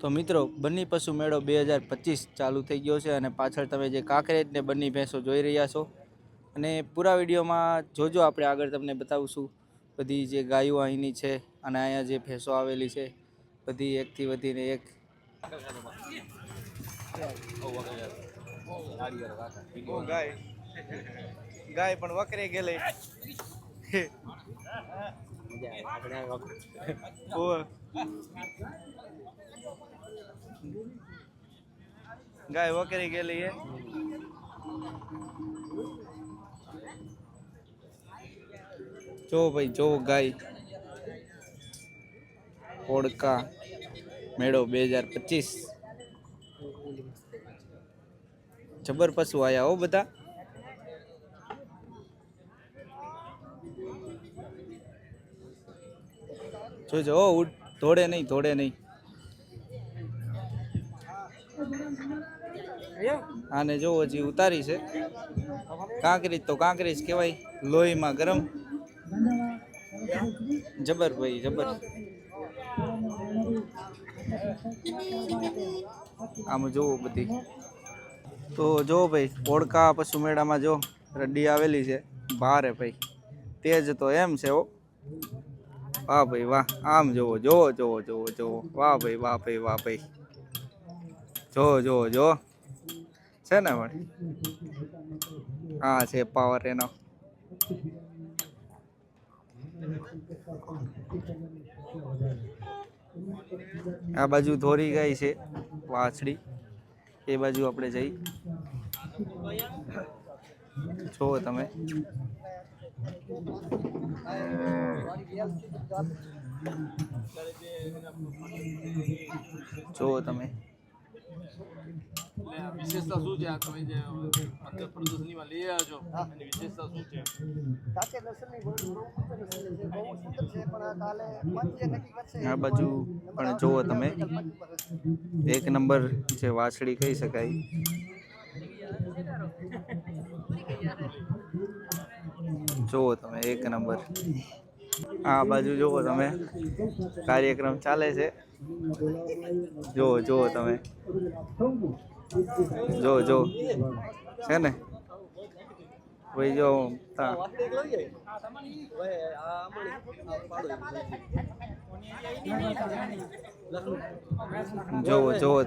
તો મિત્રો બન્ની પશુ મેળો 2025 ચાલુ થઈ ગયો છે અને પાછળ તમે જે કાંકરેજ ને બન્ની ભેંસો જોઈ રહ્યા છો અને પૂરા વિડીયોમાં જોજો. આપણે આગળ તમને બતાવશું બધી જે ગાયો અહીંની છે અને અહીંયા જે ભેંસો આવેલી છે બધી એકથી વધીને એક. ગાય પણ વકરે ગયેલી ગાય વકરી ગયેલી હે. જો ભાઈ જો ગાય ઓડકા મેળો 2025 જબર પશુ આયા હો બધા. જોજો ધોડે નહીં આને જો હજી ઉતારી છે. કાંકરી તો કાંકરી જ કહેવાય, લોહીમાં ગરમ. જબર ભાઈ જબર. આમ જોવો બધી. તો જો ભાઈ ઓળકા પશુ મેળામાં જો રડી આવેલી છે ભારે ભાઈ, તેજ તો એમ છે હો. વાહ ભાઈ વાહ. આમ જોવો વાહ ભાઈ વાહ ભાઈ. જો છે ને પણ હા છે પાવર એનો. આ બાજુ ધોરી ગાય છે વાછડી, એ બાજુ આપણે જઈ. જો તમે વિશેષતા શું છે? આ તમે જે મધ્ય પ્રદર્શનીમાં લઈ આવ્યા છો એની વિશેષતા શું છે? આ બાજુ પણ જુઓ તમે, એક નંબર જે વાછડી કહી શકાય. જુઓ તમે એક નંબર. આ બાજુ જુઓ તમે કાર્યક્રમ ચાલે છે. જુઓ તમે જો છે ને ભાઈ. જોવો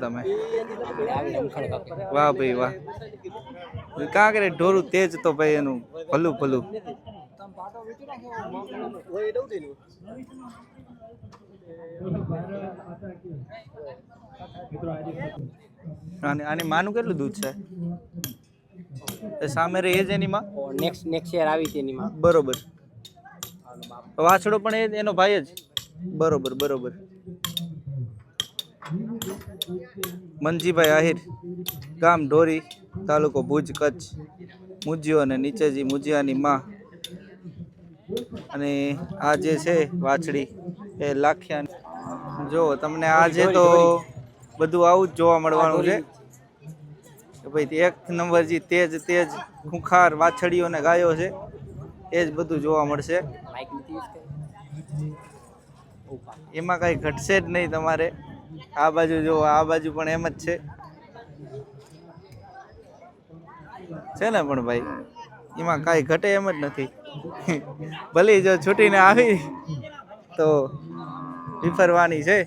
તમે. વાહ ભાઈ વાહ. કાંકરે ઢોરું તેજ તો ભાઈ એનું ભલું. આની માનું કેટલું દૂધ છે? સામે રે એ જ એની માં નેક્સ્ટ યર આવી તેની માં. બરોબર. વાછડો પણ એનો ભાઈ જ. બરોબર. મનજીભાઈ આહિર, ગામ ઢોરી, તાલુકો ભુજ, કચ્છ. મુજિયો અને નીચેજી મુજિયાની માં. અને આ જે છે વાછડી એ લાખિયા. જો તમને આજે તો બધું આવું જ જોવા મળવાનું છે ભાઈ. એક નંબર જે તેજ ખૂંખાર વાછડીઓ ને ગાયો છે એ જ બધું જોવા મળશે. એમાં કઈ ઘટશે જ નહીં તમારે. આ બાજુ જો, આ બાજુ પણ એમ જ છે ને પણ ભાઈ, એમાં કઈ ઘટે એમ જ નથી. ભલે જો છૂટીને આવી તો વિફરવાની છે.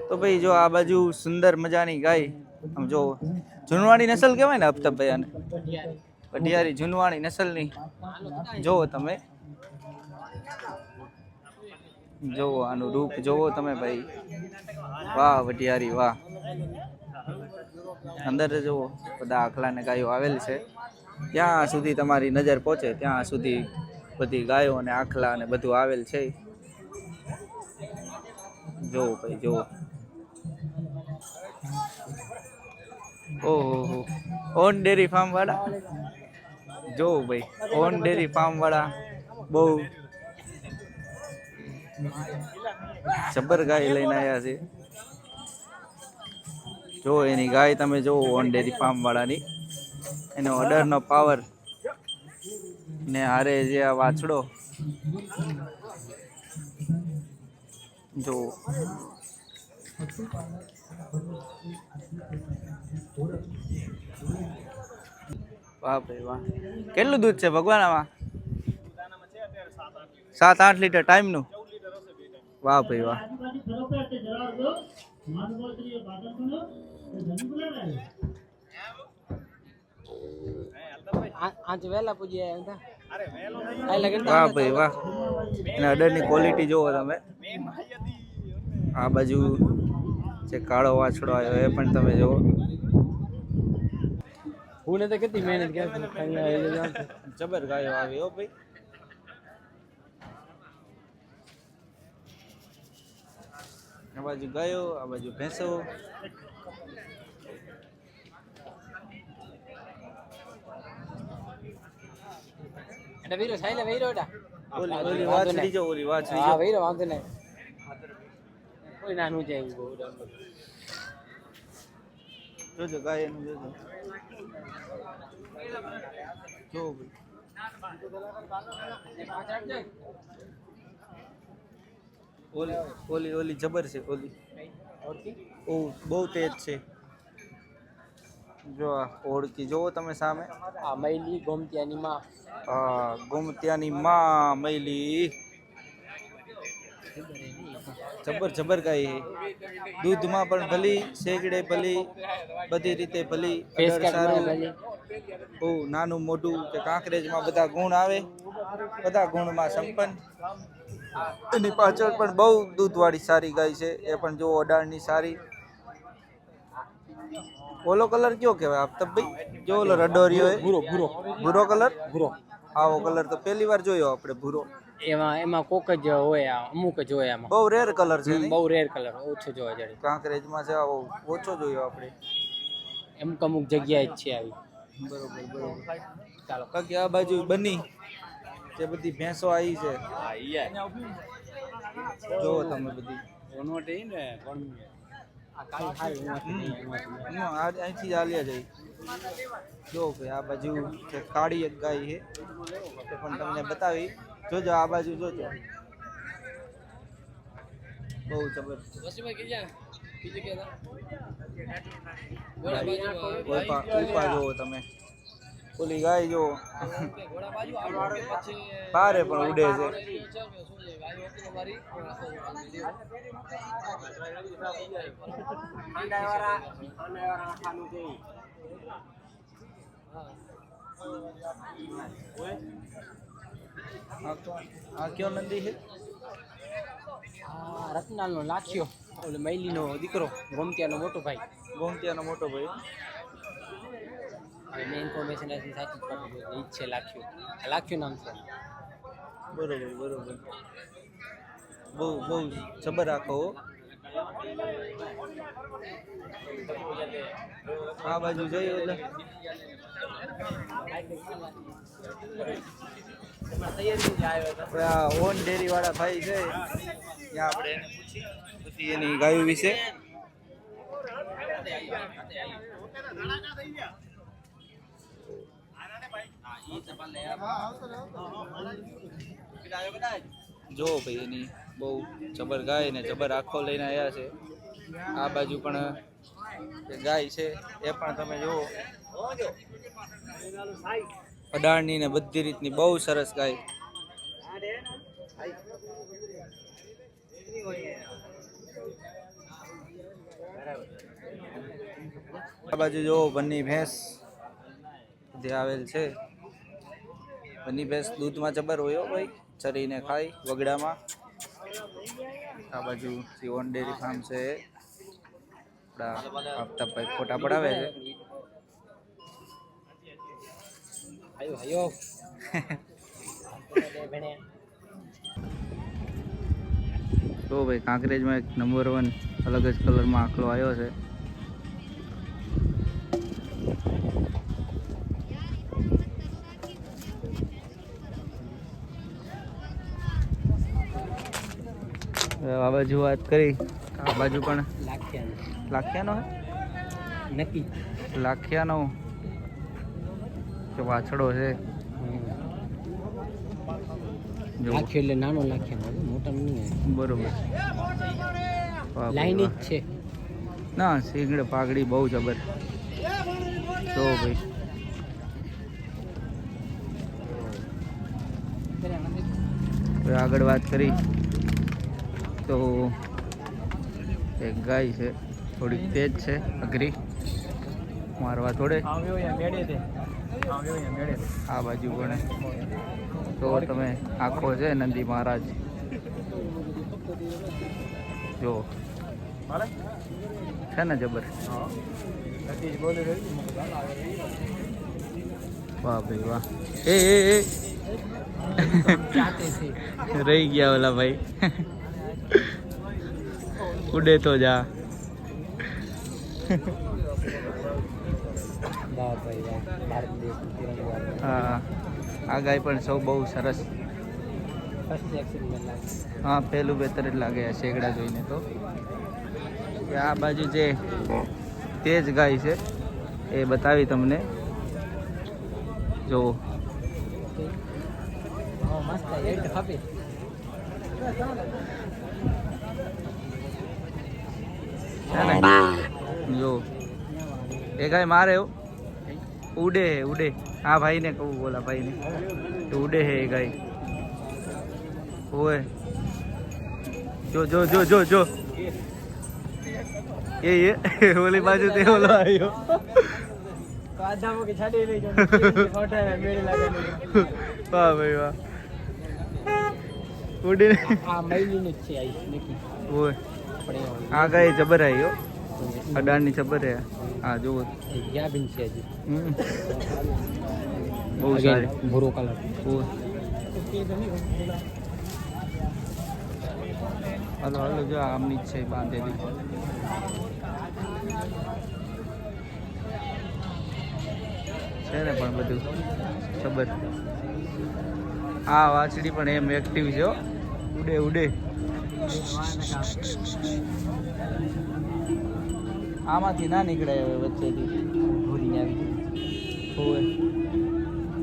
તો ભાઈ જો આ બાજુ સુંદર મજાની ગાય. આમ જો જુનવાણી નસલ કહેવાય ને અફતાબભાઈ આને. વઢિયારી જુનવાણી નસલની. જોવો તમે, જોવો આનું રૂપ જોવો તમે ભાઈ. વાહ વઢિયારી વાહ. અંદર જોવો બધા આખલા ને ગાયો આવેલ છે. ત્યાં સુધી તમારી નજર પહોંચે ત્યાં સુધી બધી ગાયો અને આખલા અને બધું આવેલ છે. જોવો ભાઈ જોવો. ઓહો ઓન ડેરી ફાર્મ વાળા. જોવો ભાઈ ઓન ડેરી ફાર્મ વાળા બહુ જબર ગાય લઈને આવ્યા છે. જો એની ગાય તમે જુઓ ઓન ડેરી ફાર્મ વાળાની, એનો ઓર્ડરનો પાવર ને હારે જે આ વાછડો જો વાહ ભાઈ વાહ. કેટલું દૂધ છે ભગવાન આમાં? 7-8 લીટર ટાઈમનું. વાહ ભાઈ વાહ. આજ વેલા પૂજી વાહ ભાઈ વાહ. એના અડરની ક્વોલિટી જોવો તમે. આ બાજુ જે કાળો વાછડો આવ્યો એ પણ તમે જુઓ. હું ને તો કેટલી મહેનત કરી જબર ગાયો આવી હો ભાઈ. આ બાજુ ગાયો, આ બાજુ ભેંસો. એટલે વીરો સાઈલે વીરો એટા ઓલી વાછડી જો, ઓલી વાછડી હા જો. વીરો વાંધો નહીં. કોઈ નાનું છે એવું બહુ જોજો ગાય એનું જોજો. જો ભાઈ. ઓલી જબર છે ઓલી. બહુ તેજ છે. જો આ ઓળકી જોવો તમે સામે. આ મૈલી ગોમતિયાની માં. હા, ગોમતિયાની માં મૈલી. જબર ગાય છે. દૂધમાં પણ ભલી, શેગડે ભલી, બધી રીતે ભલી. અડર સારું. બહુ નાનું મોઢું કે કાંકરેજમાં બધા ગુણ આવે, બધા ગુણમાં સંપન્ન. એની પાછળ પણ બહુ દૂધવાળી સારી ગાય છે, એ પણ જો અડાળની સારી. ઓલો કલર કયો કહેવાય આફતાબભાઈ? જો ઓલો રડોરિયો ભૂરો કલર. આવો કલર તો પહેલી વાર જોયો આપણે ભૂરો. એમાં કોક જ હોય, અમુક જ હોય એમાં. બહુ રેર કલર છે. બહુ રેર કલર, ઓછો જોવા જડે. કાંકરેજમાં છે આવો ઓછો જોયો આપણે. અમુક જગ્યાએ જ છે આવી. બરોબર. ચાલો બાકી આ બાજુ બની જે બધી ભેંસો આવી છે. જો તમે બધી અહીંથી જ હાલ્યા જાય. જો ભાઈ આ બાજુ જે કાળી એક ગાય છે એ પણ તમને બતાવી. જોજો આ બાજુ જોજો, બહુ જબરજસ્ત. ઉપા જોવો તમે. ઓલી ગાય જો પારે પણ ઉડે છે. આ કયો નંદી છે? રત્નાલ નો લાખ્યો, ઓલો મૈલી નો દીકરો, ગોમતિયાનો મોટો ભાઈ. ગોમતિયાનો મોટો ભાઈ. એને ઇન્ફોર્મેશન આથી સાચી જ પાડી ઈ જ છે લાખ્યો. લાખ્યો નામ છે. બરોબર. બહુ જબર રાખો. આ બાજુ જઈએ એટલે ઓન ડેરી વાળા ભાઈ છે, ત્યાં આપણે એને પૂછી પછી એની ગાયો વિશે. જો ભાઈ એની બહુ જબર ગાય ને જબર આખો લઈને આવ્યા છે. આ બાજુ પણ ગાય છે, એ પણ તમે જુઓ. અડાળની ને બધી રીતની બહુ સરસ ગાય. આ બાજુ જો બન્ની ભેંસ જે આવેલ છે. બન્ની ભેંસ દૂધમાં જબર હોય ભાઈ, ચરીને ખાય વગડામાં. આ બાજુ ઓન ડેરી ફાર્મ છે. આપણા આફતાબભાઈ ફોટા પડાવે છે. તો ભાઈ કાંકરેજમાં એક નંબર 1 અલગ જ કલરમાં આખલો આવ્યો છે. આ બાજુ વાત કરી, આ બાજુ પણ લાખ્યાનો હે. નક્કી લાખિયાનો કે વાછડો છે જો લાખ્યો એટલે નાનો લાખ્યાનો મોટા નહીં બરોબર વાહ ભાઈ લાઈન જ વાહ. છે ના શીંગડે પાઘડી બહુ જબર જો ભાઈ હવે આગળ વાત કરી તો એક ગાય છે થોડીક તેજ છે અઘરી મારવા થોડે આ બાજુ પણ તો તમે આખો છે નંદી મહારાજ જો છે ને જબર વાહ ભાઈ વાહ એ રહી ગયા ઓલા ભાઈ ઉડે તો જા હા આ ગાય પણ સૌ બહુ સરસ હા પહેલું બેતર જ લાગે આ શેગડા જોઈને તો આ બાજુ જે તેજ ગાય છે એ બતાવી તમને જો જો એ ગાય મારે ઉડે હે ઉડે હા ભાઈ ને કહું બોલા ભાઈ ને તો ઉડે હે એ ગાય ઓએ જો જો જો જો જો ये ओली बाजू ते ओलो आयो आधा के छाड़ी ले जो फोटो है मेरे लगा वाह भाई वाह उड़ी આ મૈલી ને છે આઈ નકી ओए આપણે आ गए जबर है यो अडानी जबर है हां जो ગયા બિન છે હજી बहुत सारे ભૂરો કલર ओए हेलो हेलो जो आमनी છે બાંધેલી છે ને પણ બધું ખબર આ વાછડી પણ એમ એક્ટિવ છે હો. ઉડે ઉડે આમાંથી ના નીકળે હવે વચ્ચેથી ભૂરી આવી હોય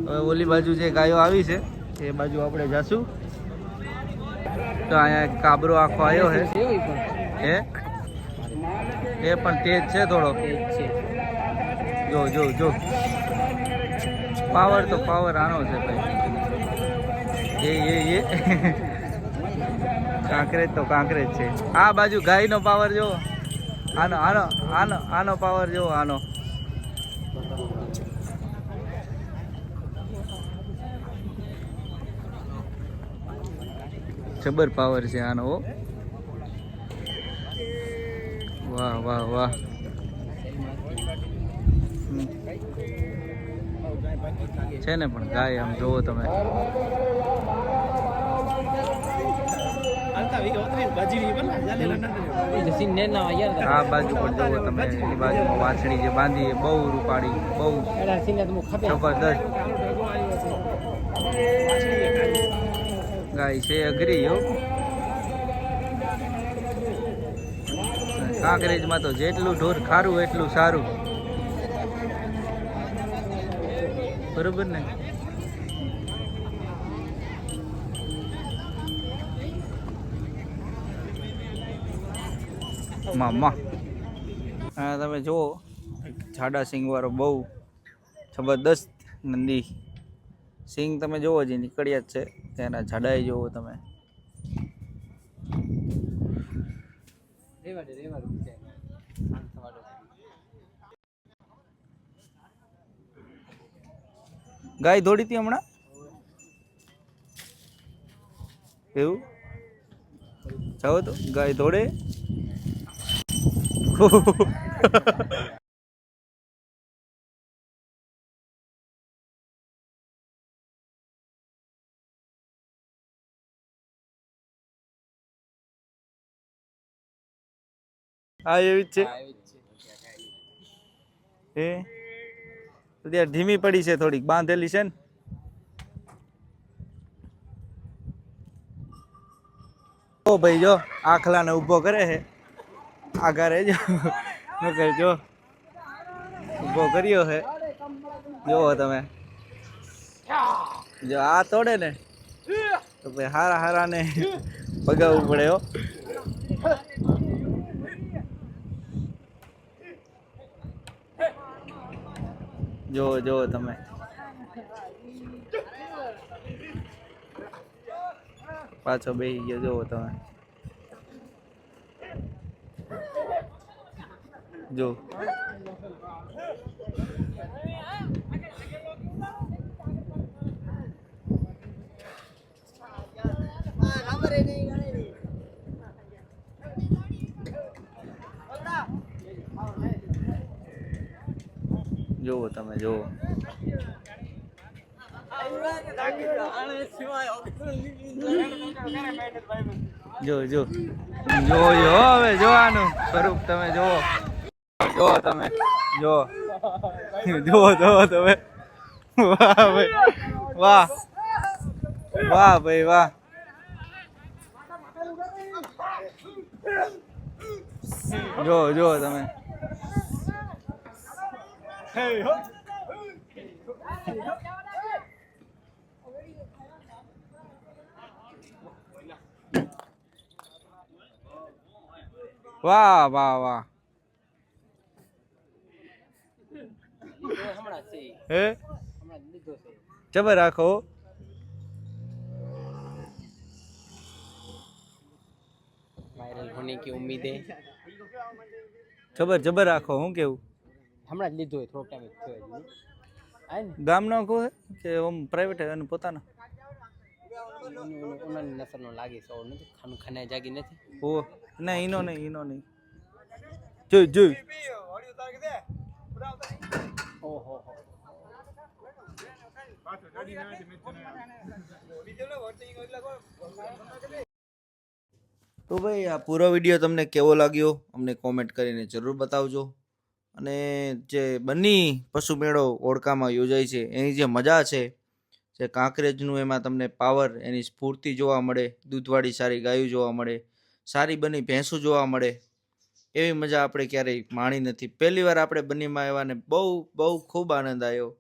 હવે ઓલી બાજુ જે ગાયો આવી છે એ બાજુ આપણે જાશું તો અહીંયા એક કાબરો આખો આવ્યો છે હે એ પણ તેજ છે થોડો જો જો જો પાવર તો પાવર આનો છે ભાઈ એ કાંકરેજ તો કાંકરેજ છે આ બાજુ ગાયનો પાવર જો આનો આનો આનો આનો પાવર જો આનો જબર પાવર છે આનો હો. વાહ વાહ વાહ છે ને પણ ગાય આમ જોવો તમે આ બાજુ પર જોવો તમે એની બાજુમાં વાછડી જે બાંધી એ બહુ રૂપાળી બહુ જબરદસ્ત ગાય છે અઘરી હો. કાંકરેજમાં તો જેટલું ઢોર ખારું એટલું સારું બરોબર ને મામા હા તમે જુઓ જાડા સિંગ વાળો બહુ જબરદસ્ત નંદી સિંગ તમે જુઓ જે નીકળ્યા જ છે તેના જાડાઈ જુઓ તમે ગાય દોડી હતી હમણાં એવું જાઓ તો ગાય દોડે હા એવી જ છે એ તો ત્યાં ધીમી પડી છે થોડીક બાંધેલી છે ને ઓ ભાઈ જો આખલાને ઊભો કરે છે આગળ રહેજો નકર જો ઊભો કર્યો છે. જુઓ તમે, જો આ તોડે ને તો ભાઈ હારા ને ભગાવવું પડે હો. જો તમે, પાછો બેસી ગયો. જોવો તમે, જો જોવો તમે, જોવો જો હવે જોવાનું સ્વરૂપ તમે જોવો તમે, જોવો તમે. વાહ ભાઈ વાહ, વાહ ભાઈ વાહ. જો તમે, વાહ વાહ વાહ. હમણાં છે હે હમણાં લીધો છે જબર રાખો. વાયરલ હોने की उम्मीद है જબર રાખો. હું કેવું, હમણાં જ લીધો હોય થોડોક ટાઈમ થયો હજી આય ને ગામનો કહો કે ઓમ પ્રાઇવેટ અને પોતાનો? ઉનાની નસરનો લાગે છે નથી ખાનું ખાને જાગી નથી ઓ ના, ઈનો નહીં. જોઈ ઓહો તો ભાઈ આ પૂરો વિડીયો તમને કેવો લાગ્યો અમને કોમેન્ટ કરીને જરૂર બતાવજો. અને જે બન્ની પશુ મેળો ઓળખામાં યોજાય છે એની જે મજા છે, જે કાંકરેજનું, એમાં તમને પાવર, એની સ્ફૂર્તિ જોવા મળે, દૂધવાળી સારી ગાયો જોવા મળે, સારી બની ભેંસું જોવા મળે, એવી મજા આપણે ક્યારેય માણી નથી. પહેલી વાર આપણે બન્નીમાં આવ્યા ને બહુ ખૂબ આનંદ આવ્યો.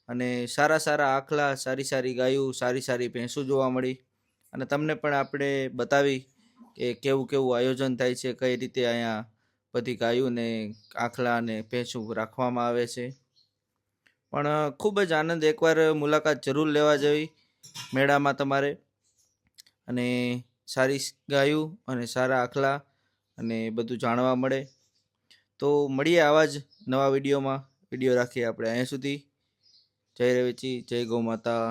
અને સારા આખલા, સારી ગાયો, સારી ભેંસું જોવા મળી. અને તમને પણ આપણે બતાવી કે કેવું આયોજન થાય છે, કઈ રીતે અહીંયા બધી ગાયો ને આખલા ને ભેંસું રાખવામાં આવે છે. પણ ખૂબ જ આનંદ, એકવાર મુલાકાત જરૂર લેવા જેવી મેળામાં તમારે. અને સારી ગાયો અને સારા આખલા અને બધું જાણવા મળે. તો મળીએ આવા જ નવા વિડીયોમાં. વિડીયો રાખીએ આપણે અહીંયા સુધી. જય રવેચી, જય ગૌ માતા.